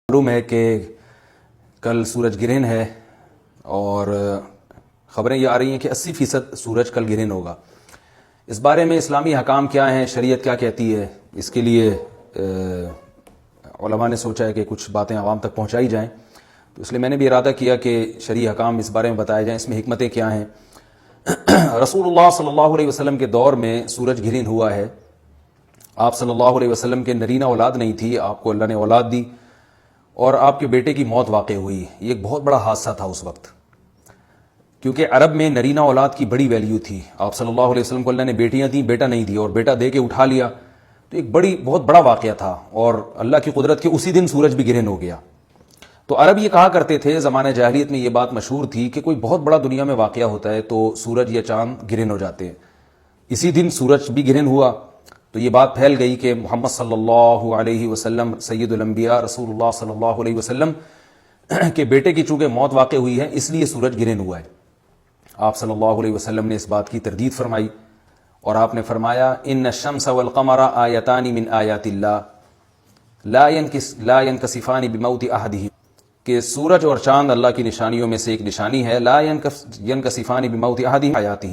معلوم ہے کہ کل سورج گرہن ہے اور خبریں یہ آ رہی ہیں کہ 80% سورج کل گرہن ہوگا۔ اس بارے میں اسلامی حکام کیا ہیں، شریعت کیا کہتی ہے، اس کے لیے علماء نے سوچا ہے کہ کچھ باتیں عوام تک پہنچائی جائیں، تو اس لیے میں نے بھی ارادہ کیا کہ شرعی حکام اس بارے میں بتائے جائیں، اس میں حکمتیں کیا ہیں۔ رسول اللہ صلی اللہ علیہ وسلم کے دور میں سورج گرہن ہوا ہے۔ آپ صلی اللہ علیہ وسلم کے نرینہ اولاد نہیں تھی، آپ کو اللہ نے اولاد دی اور آپ کے بیٹے کی موت واقع ہوئی۔ یہ ایک بہت بڑا حادثہ تھا اس وقت، کیونکہ عرب میں نرینہ اولاد کی بڑی ویلیو تھی۔ آپ صلی اللہ علیہ وسلم کو اللہ نے بیٹیاں دیں، بیٹا نہیں دی، اور بیٹا دے کے اٹھا لیا، تو ایک بہت بڑا واقعہ تھا، اور اللہ کی قدرت کے اسی دن سورج بھی گرہن ہو گیا۔ تو عرب یہ کہا کرتے تھے، زمانہ جاہلیت میں یہ بات مشہور تھی کہ کوئی بہت بڑا دنیا میں واقعہ ہوتا ہے تو سورج یا چاند گرہن ہو جاتے ہیں۔ اسی دن سورج بھی گرہن ہوا تو یہ بات پھیل گئی کہ محمد صلی اللہ علیہ وسلم سید الانبیاء رسول اللہ صلی اللہ علیہ وسلم کے بیٹے کی چونکہ موت واقع ہوئی ہے، اس لیے سورج گرہن ہوا ہے۔ آپ صلی اللہ علیہ وسلم نے اس بات کی تردید فرمائی اور آپ نے فرمایا ان الشمس والقمر آیتان من آیات اللہ لا ينکسفان بموت احدہم، کہ سورج اور چاند اللہ کی نشانیوں میں سے ایک نشانی ہے۔ لا ينکسفان بموت احدہم آیاتہ،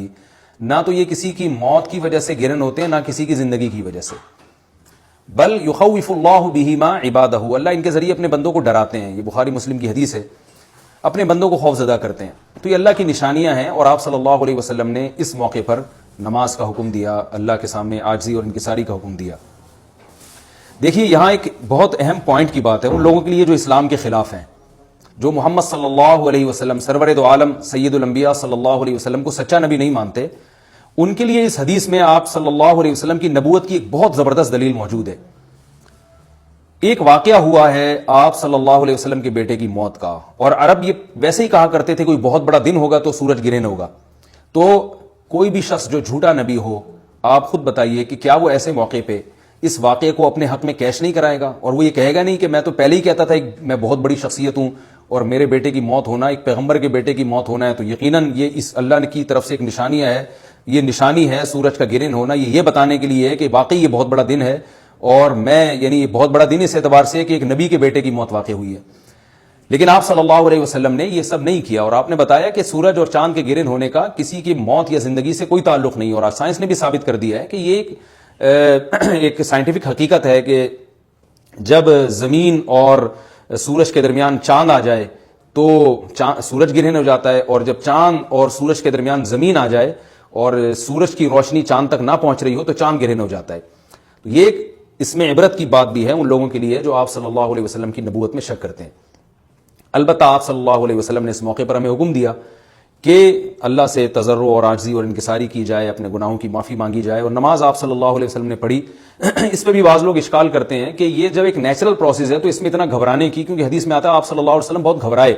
نہ تو یہ کسی کی موت کی وجہ سے گرہن ہوتے ہیں، نہ کسی کی زندگی کی وجہ سے، بل یخوف اللہ بہما عبادہ، اللہ ان کے ذریعے اپنے بندوں کو ڈراتے ہیں۔ یہ بخاری مسلم کی حدیث ہے، اپنے بندوں کو خوف زدہ کرتے ہیں۔ تو یہ اللہ کی نشانیاں ہیں، اور آپ صلی اللہ علیہ وسلم نے اس موقع پر نماز کا حکم دیا، اللہ کے سامنے عاجزی اور انکساری کا حکم دیا۔ دیکھیے یہاں ایک بہت اہم پوائنٹ کی بات ہے ان لوگوں کے لیے جو اسلام کے خلاف ہیں، جو محمد صلی اللہ علیہ وسلم سرور دو عالم سید الانبیاء صلی اللہ علیہ وسلم کو سچا نبی نہیں مانتے، ان کے لیے اس حدیث میں آپ صلی اللہ علیہ وسلم کی نبوت کی ایک بہت زبردست دلیل موجود ہے۔ ایک واقعہ ہوا ہے آپ صلی اللہ علیہ وسلم کے بیٹے کی موت کا، اور عرب یہ ویسے ہی کہا کرتے تھے کوئی بہت بڑا دن ہوگا تو سورج گرہن ہوگا۔ تو کوئی بھی شخص جو جھوٹا نبی ہو، آپ خود بتائیے کہ کیا وہ ایسے موقع پہ اس واقعے کو اپنے حق میں کیش نہیں کرائے گا، اور وہ یہ کہے گا نہیں کہ میں تو پہلے ہی کہتا تھا میں بہت بڑی شخصیت ہوں اور میرے بیٹے کی موت ہونا، ایک پیغمبر کے بیٹے کی موت ہونا ہے تو یقیناً یہ اس اللہ کی طرف سے ایک نشانی ہے، یہ نشانی ہے سورج کا گرہن ہونا، یہ بتانے کے لیے ہے کہ واقعی یہ بہت بڑا دن ہے، اور یعنی یہ بہت بڑا دن اس اعتبار سے کہ ایک نبی کے بیٹے کی موت واقع ہوئی ہے۔ لیکن آپ صلی اللہ علیہ وسلم نے یہ سب نہیں کیا، اور آپ نے بتایا کہ سورج اور چاند کے گرہن ہونے کا کسی کی موت یا زندگی سے کوئی تعلق نہیں، اور سائنس نے بھی ثابت کر دیا ہے کہ یہ ایک سائنٹیفک حقیقت ہے کہ جب زمین اور سورج کے درمیان چاند آ جائے تو سورج گرہن ہو جاتا ہے، اور جب چاند اور سورج کے درمیان زمین آ جائے اور سورج کی روشنی چاند تک نہ پہنچ رہی ہو تو چاند گرہن ہو جاتا ہے۔ تو یہ اس میں عبرت کی بات بھی ہے ان لوگوں کے لیے جو آپ صلی اللہ علیہ وسلم کی نبوت میں شک کرتے ہیں۔ البتہ آپ صلی اللہ علیہ وسلم نے اس موقع پر ہمیں حکم دیا کہ اللہ سے تضرع اور عاجزی اور انکساری کی جائے، اپنے گناہوں کی معافی مانگی جائے، اور نماز آپ صلی اللہ علیہ وسلم نے پڑھی۔ اس پہ بھی بعض لوگ اشکال کرتے ہیں کہ یہ جب ایک نیچرل پروسیس ہے تو اس میں اتنا گھبرانے کی، کیونکہ حدیث میں آتا ہے آپ صلی اللہ علیہ وسلم بہت گھبرائے،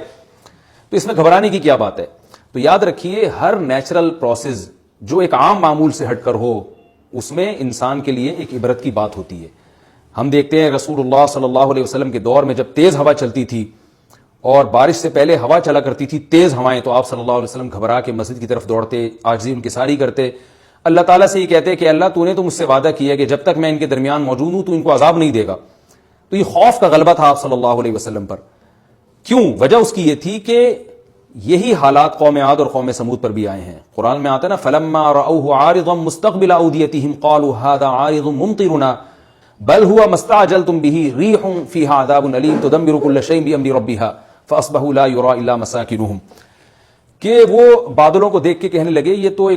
تو اس میں گھبرانے کی کیا بات ہے؟ تو یاد رکھیے ہر نیچرل پروسیس جو ایک عام معمول سے ہٹ کر ہو، اس میں انسان کے لیے ایک عبرت کی بات ہوتی ہے۔ ہم دیکھتے ہیں رسول اللہ صلی اللہ علیہ وسلم کے دور میں جب تیز ہوا چلتی تھی اور بارش سے پہلے ہوا چلا کرتی تھی تیز ہوائیں، تو آپ صلی اللہ علیہ وسلم گھبرا کے مسجد کی طرف دوڑتے، عاجزی انکساری کرتے، اللہ تعالیٰ سے یہ کہتے کہ اللہ تو نے تو مجھ سے وعدہ کیا کہ جب تک میں ان کے درمیان موجود ہوں تو ان کو عذاب نہیں دے گا۔ تو یہ خوف کا غلبہ تھا آپ صلی اللہ علیہ وسلم پر۔ کیوں؟ وجہ اس کی یہ تھی کہ یہی حالات قوم عاد اور قوم سمود پر بھی آئے ہیں۔ قرآن میں آتا ہے نا فَلَمَّا رَأَوْهُ عَارِضًا مُسْتَقْبِلَ أَوْدِيَتِهِمْ قَالُوا هَذَا عَارِضٌ مُمْطِرُنَا بل هو ما استعجلتم به ريح فيها عذاب أليم تدمر كل شيء بأمر ربها فأصبحوا لا يرى إلا مساكنهم، کہ وہ بادلوں کو دیکھ کے کہنے لگے یہ تو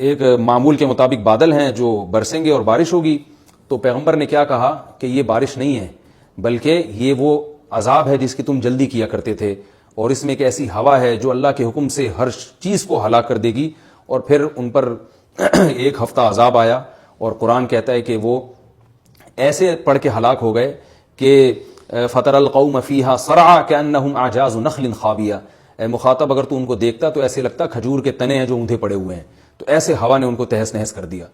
ایک معمول کے مطابق بادل ہیں جو برسیں گے اور بارش ہوگی۔ تو پیغمبر نے کیا کہا کہ یہ بارش نہیں ہے بلکہ یہ وہ عذاب ہے جس کی تم جلدی کیا کرتے تھے، اور اس میں ایک ایسی ہوا ہے جو اللہ کے حکم سے ہر چیز کو ہلاک کر دے گی۔ اور پھر ان پر ایک ہفتہ عذاب آیا، اور قرآن کہتا ہے کہ وہ ایسے پڑھ کے ہلاک ہو گئے کہ فَتَرَى الْقَوْمَ فِيهَا صَرْعَىٰ كَأَنَّهُمْ أَعْجَازُ نَخْلٍ خَاوِيَةٍ، اے مخاطب اگر تو ان کو دیکھتا تو ایسے لگتا کھجور کے تنے ہیں جو اوندھے پڑے ہوئے ہیں۔ تو ایسے ہوا نے ان کو تہس نہس کر دیا۔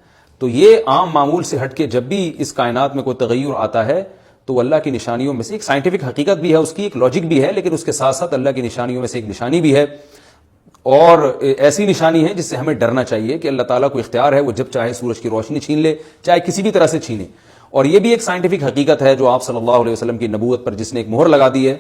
تو یہ عام معمول سے ہٹ کے جب بھی اس کائنات میں کوئی تغیر آتا ہے تو اللہ کی نشانیوں میں سے ایک سائنٹیفک حقیقت بھی ہے، اس کی ایک لاجک بھی ہے، لیکن اس کے ساتھ ساتھ اللہ کی نشانیوں میں سے ایک نشانی بھی ہے، اور ایسی نشانی ہے جس سے ہمیں ڈرنا چاہیے کہ اللہ تعالیٰ کو اختیار ہے وہ جب چاہے سورج کی روشنی چھین لے، چاہے کسی بھی طرح سے چھینے۔ اور یہ بھی ایک سائنٹیفک حقیقت ہے جو آپ صلی اللہ علیہ وسلم کی نبوت پر جس نے ایک مہر لگا دی ہے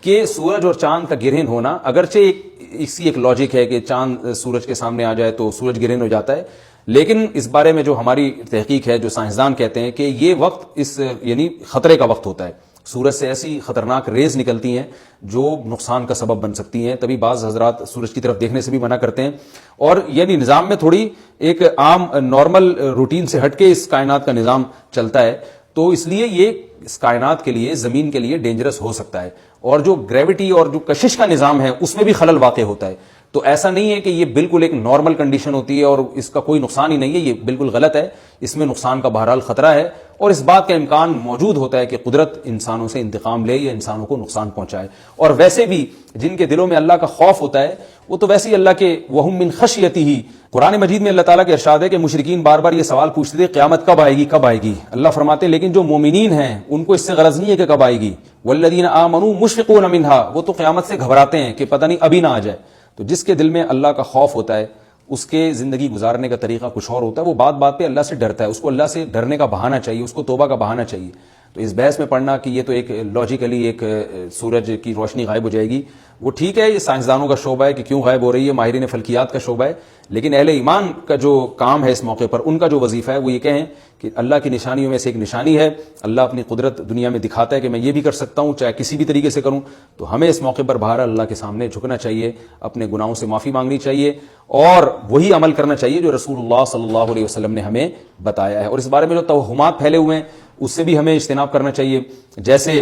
کہ سورج اور چاند کا گرہن ہونا، اگرچہ اسی ایک لاجک ہے کہ چاند سورج کے سامنے آ جائے تو سورج گرہن ہو جاتا ہے، لیکن اس بارے میں جو ہماری تحقیق ہے، جو سائنسدان کہتے ہیں کہ یہ وقت اس یعنی خطرے کا وقت ہوتا ہے، سورج سے ایسی خطرناک ریز نکلتی ہیں جو نقصان کا سبب بن سکتی ہیں، تبھی بعض حضرات سورج کی طرف دیکھنے سے بھی منع کرتے ہیں، اور یعنی نظام میں تھوڑی ایک عام نارمل روٹین سے ہٹ کے اس کائنات کا نظام چلتا ہے، تو اس لیے یہ اس کائنات کے لیے، زمین کے لیے ڈینجرس ہو سکتا ہے، اور جو گریوٹی اور جو کشش کا نظام ہے اس میں بھی خلل واقع ہوتا ہے۔ تو ایسا نہیں ہے کہ یہ بالکل ایک نارمل کنڈیشن ہوتی ہے اور اس کا کوئی نقصان ہی نہیں ہے، یہ بالکل غلط ہے، اس میں نقصان کا بہرحال خطرہ ہے، اور اس بات کا امکان موجود ہوتا ہے کہ قدرت انسانوں سے انتقام لے یا انسانوں کو نقصان پہنچائے۔ اور ویسے بھی جن کے دلوں میں اللہ کا خوف ہوتا ہے وہ تو ویسے ہی اللہ کے وَهُم مِّن خَشْيَتِهِ، قرآن مجید میں اللہ تعالیٰ کے ارشاد ہے کہ مشرکین بار بار یہ سوال پوچھتے تھے قیامت کب آئے گی کب آئے گی، اللہ فرماتے ہیں لیکن جو مومنین ہیں ان کو اس سے غرض نہیں ہے کہ کب آئے گی، وَالَّذِينَ آمَنُوا مُشْفِقُونَ مِنْهَا، وہ تو قیامت سے گھبراتے ہیں کہ پتہ نہیں ابھی نہ آ جائے۔ تو جس کے دل میں اللہ کا خوف ہوتا ہے اس کے زندگی گزارنے کا طریقہ کچھ اور ہوتا ہے، وہ بات بات پہ اللہ سے ڈرتا ہے، اس کو اللہ سے ڈرنے کا بہانہ چاہیے، اس کو توبہ کا بہانہ چاہیے۔ تو اس بحث میں پڑھنا کہ یہ تو ایک لاجیکلی ایک سورج کی روشنی غائب ہو جائے گی، وہ ٹھیک ہے، یہ سائنسدانوں کا شعبہ ہے کہ کیوں غائب ہو رہی ہے، ماہرین فلکیات کا شعبہ ہے، لیکن اہل ایمان کا جو کام ہے اس موقع پر، ان کا جو وظیفہ ہے وہ یہ کہیں کہ اللہ کی نشانیوں میں سے ایک نشانی ہے، اللہ اپنی قدرت دنیا میں دکھاتا ہے کہ میں یہ بھی کر سکتا ہوں چاہے کسی بھی طریقے سے کروں، تو ہمیں اس موقع پر باہر اللہ کے سامنے جھکنا چاہیے، اپنے گناہوں سے معافی مانگنی چاہیے، اور وہی عمل کرنا چاہیے جو رسول اللہ صلی اللہ علیہ وسلم نے ہمیں بتایا ہے۔ اور اس بارے میں جو توہمات پھیلے ہوئے ہیں اس سے بھی ہمیں اجتناب کرنا چاہیے، جیسے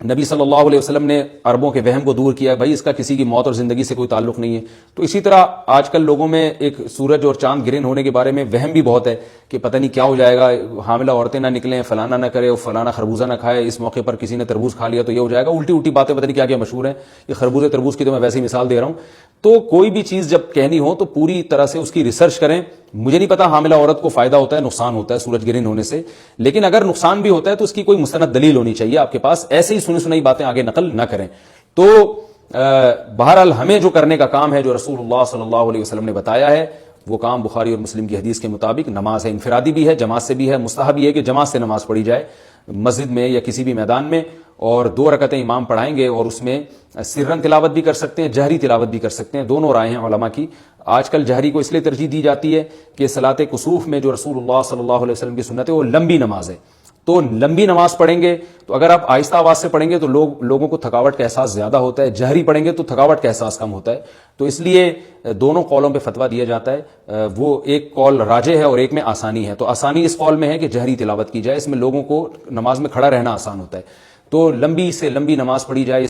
نبی صلی اللہ علیہ وسلم نے عربوں کے وہم کو دور کیا، بھائی اس کا کسی کی موت اور زندگی سے کوئی تعلق نہیں ہے، تو اسی طرح آج کل لوگوں میں ایک سورج اور چاند گرہن ہونے کے بارے میں وہم بھی بہت ہے کہ پتہ نہیں کیا ہو جائے گا، حاملہ عورتیں نہ نکلیں، فلانا نہ کرے، فلانا خربوزہ نہ کھائے، اس موقع پر کسی نے تربوز کھا لیا تو یہ ہو جائے گا، الٹی الٹی باتیں پتہ نہیں کیا کیا مشہور ہیں، یہ خربوزے تربوز کی تو میں ویسے ہی مثال دے رہا ہوں۔ تو کوئی بھی چیز جب کہنی ہو تو پوری طرح سے اس کی ریسرچ کریں، مجھے نہیں پتا حاملہ عورت کو فائدہ ہوتا ہے نقصان ہوتا ہے سورج گرہن ہونے سے، لیکن اگر نقصان بھی ہوتا ہے تو اس کی کوئی مستند دلیل ہونی چاہیے آپ کے پاس، ایسے ہی سنی سنائی باتیں آگے نقل نہ کریں۔ تو بہرحال ہمیں جو کرنے کا کام ہے جو رسول اللہ صلی اللہ علیہ وسلم نے بتایا ہے وہ کام بخاری اور مسلم کی حدیث کے مطابق نماز ہے، انفرادی بھی ہے، جماعت سے بھی ہے، مستحب یہ ہے کہ جماعت سے نماز پڑھی جائے مسجد میں یا کسی بھی میدان میں، اور 2 رکعتیں امام پڑھائیں گے اور اس میں سرن تلاوت بھی کر سکتے ہیں، جہری تلاوت بھی کر سکتے ہیں، دونوں رائے ہیں علماء کی۔ آج کل جہری کو اس لیے ترجیح دی جاتی ہے کہ صلاۃ کسوف میں جو رسول اللہ صلی اللہ علیہ وسلم کی سنت ہے وہ لمبی نماز ہے، تو لمبی نماز پڑھیں گے تو اگر آپ آہستہ آواز سے پڑھیں گے تو لوگوں کو تھکاوٹ کا احساس زیادہ ہوتا ہے، جہری پڑھیں گے تو تھکاوٹ کا احساس کم ہوتا ہے، تو اس لیے دونوں قولوں پہ فتویٰ دیا جاتا ہے، وہ ایک قول راجح ہے اور ایک میں آسانی ہے، تو آسانی اس قول میں ہے کہ جہری تلاوت کی جائے، اس میں لوگوں کو نماز میں کھڑا رہنا آسان ہوتا ہے، تو لمبی سے لمبی نماز پڑھی جائے۔